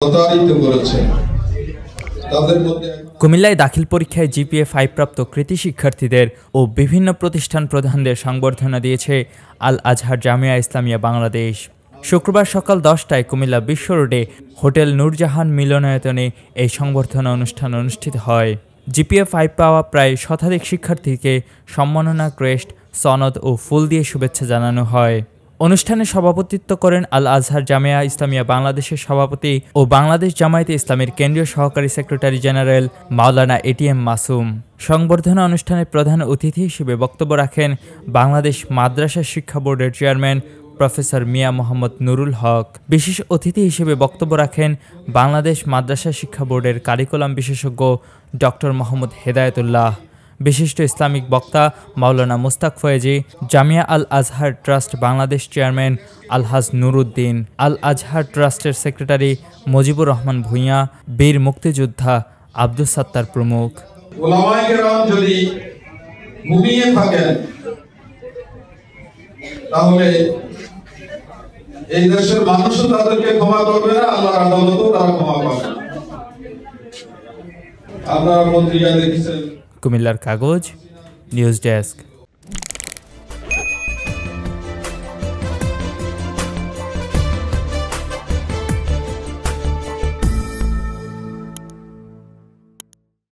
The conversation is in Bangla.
প্রতারিত করেছে। তাদের মধ্যে কুমিল্লায় দাখিল পরীক্ষায় জিপিএ 5 প্রাপ্ত কৃতি শিক্ষার্থীদের ও বিভিন্ন প্রতিষ্ঠান প্রধানদের সংবর্ধনা দিয়েছে আল আজহার জামিয়া ইসলামিয়া বাংলাদেশ। শুক্রবার সকাল 10টায় কুমিল্লা বিশ্ব রোডে হোটেল নূরজাহান মিলনায়তনে এই সংবর্ধনা অনুষ্ঠান অনুষ্ঠিত হয়। জিপিএ 5 পাওয়া প্রায় শতাধিক শিক্ষার্থীকে সম্মাননা ক্রেস্ট, সনদ ও ফুল দিয়ে শুভেচ্ছা জানানো হয়। অনুষ্ঠানে সভাপতিত্ব করেন আল আজহার জামিয়া ইসলামিয়া বাংলাদেশের সভাপতি ও বাংলাদেশ জামায়াতে ইসলামীর কেন্দ্রীয় সহকারী সেক্রেটারি জেনারেল মাওলানা এটিএম মাসুম। সংবর্ধনা অনুষ্ঠানে প্রধান অতিথি হিসেবে বক্তব্য রাখেন বাংলাদেশ মাদ্রাসা শিক্ষা বোর্ডের চেয়ারম্যান প্রফেসর মিয়া মোহাম্মদ নুরুল হক। বিশেষ অতিথি হিসেবে বক্তব্য রাখেন বাংলাদেশ মাদ্রাসা শিক্ষা বোর্ডের কারিকুলাম বিশেষজ্ঞ ডক্টর মোহাম্মদ হেদায়েতুল্লাহ। বিশিষ্ট ইসলামিক বক্তা মাওলানা মুস্তাক ফয়েজি, জামিয়া আল আজহার ট্রাস্ট বাংলাদেশ চেয়ারম্যান আলহাজ নুরুদ্দিন, আল আজহার ট্রাস্টের সেক্রেটারি মুজিবুর রহমান ভূঁইয়া, বীর মুক্তিযোদ্ধা আব্দুস সাত্তার প্রমুখ। ওলামায়ে কেরাম যদি মুমিয়ে থাকেন তাহলে এই দেশের মানুষও তাদেরকে ক্ষমা করবে না, আল্লাহর আদালতেও তারা ক্ষমা পাবে না। আপনারা পত্রিকা দেখেছেন। কুমিল্লার কাগজ, নিউজ ডেস্ক।